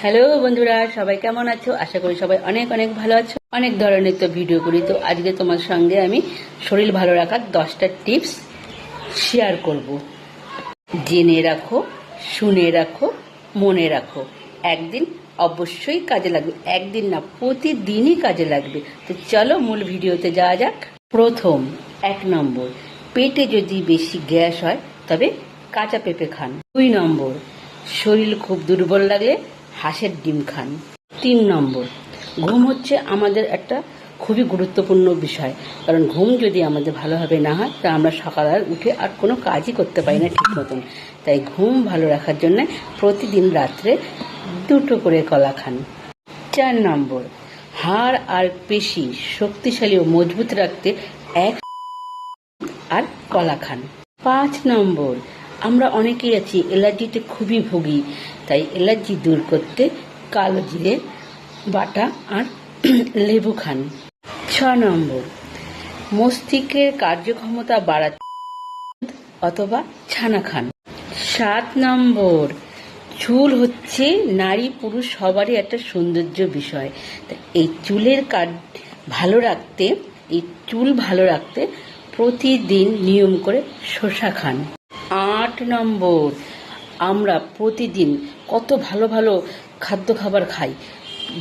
Hello বন্ধুরা, সবাই কেমন আছো? আশা করি সবাই অনেক অনেক ভালো আছো। অনেক ধরনের তো ভিডিও করি, তো আজকে তোমার সঙ্গে আমি শরীর ভালো রাখার 10টা টিপস শেয়ার করব। জেনে রাখো, শুনে রাখো, মনে রাখো, একদিন অবশ্যই কাজে লাগবে। একদিন না, প্রতিদিনই কাজে লাগবে। তো চলো মূল ভিডিওতে যাওয়া যাক। প্রথম 1 নম্বর, পেটে যদি বেশি গ্যাস হয় তবে কাঁচা পেঁপে খান। 2 নম্বর, শরীর খুব দুর্বল লাগলে হাঁসের ডিম খান। 3 নম্বর, ঘুম হচ্ছে আমাদের একটা খুবই গুরুত্বপূর্ণ বিষয়। কারণ ঘুম যদি আমাদের ভালোভাবে না হয় তা আমরা সকালে উঠে আর কোনো কাজই করতে পারি না ঠিক মতন। তাই ঘুম ভালো রাখার জন্য প্রতিদিন রাত্রে 2টো করে কলা খান। 4 নম্বর, হাড় আর পেশি শক্তিশালী ও মজবুত রাখতে 1 আর কলা খান। 5 নম্বর, আমরা অনেকেই আছি অ্যালার্জিতে খুবই ভুগি, তাই অ্যালার্জি দূর করতে কালো জিরে বাটা আর লেবু খান। 6 নম্বর, মস্তিষ্কের কার্যক্ষমতা বাড়াতে অথবা ছানা খান। 7 নম্বর, চুল হচ্ছে নারী পুরুষ সবারই একটা সৌন্দর্য বিষয়। এই চুলের চুল ভালো রাখতে প্রতিদিন নিয়ম করে শসা খান। 8 নম্বর, আমরা প্রতিদিন কত ভালো ভালো খাবার খাই,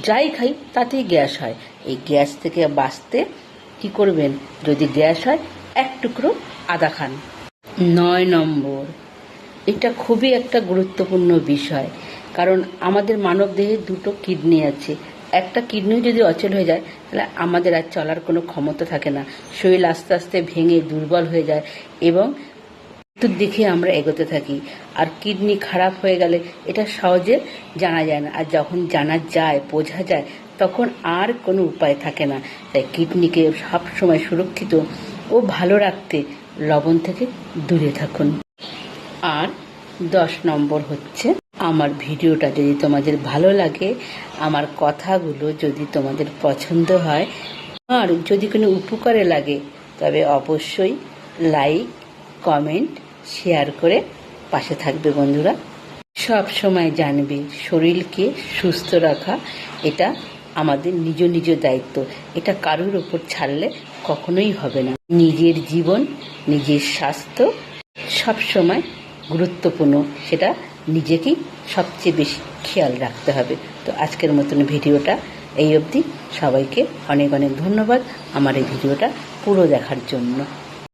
যাই খাই তাতেই গ্যাস হয়। এই গ্যাস থেকে বাঁচতে কি করবেন? যদি গ্যাস হয় 1 টুকরো আদা খান। 9 নম্বর, এটা খুবই একটা গুরুত্বপূর্ণ বিষয়। কারণ আমাদের মানব দেহে 2টো কিডনি আছে। একটা কিডনি যদি অচল হয়ে যায় তাহলে আমাদের আর চলার কোনো ক্ষমতা থাকে না। শরীর আস্তে আস্তে ভেঙে দুর্বল হয়ে যায় এবং মৃত্যুর দিকে আমরা এগোতে থাকি। আর কিডনি খারাপ হয়ে গেলে এটা সহজে জানা যায় না, আর যখন জানা যায়, বোঝা যায়, তখন আর কোনো উপায় থাকে না। তাই কিডনিকে সবসময় সুরক্ষিত ও ভালো রাখতে লবণ থেকে দূরে থাকুন। আর 10 নম্বর হচ্ছে, আমার ভিডিওটা যদি তোমাদের ভালো লাগে, আমার কথাগুলো যদি তোমাদের পছন্দ হয়, আর যদি কোনো উপকারে লাগে, তবে অবশ্যই লাইক, কমেন্ট, শেয়ার করে পাশে থাকবে বন্ধুরা। সব সময় জানবে শরীরকে সুস্থ রাখা এটা আমাদের নিজ দায়িত্ব। এটা কারোর উপর ছাড়লে কখনোই হবে না। নিজের জীবন, নিজের স্বাস্থ্য সব সময় গুরুত্বপূর্ণ, সেটা নিজেকেই সবচেয়ে বেশি খেয়াল রাখতে হবে। তো আজকের মতন ভিডিওটা এই অবধি। সবাইকে অনেক অনেক ধন্যবাদ আমার এই ভিডিওটা পুরো দেখার জন্য।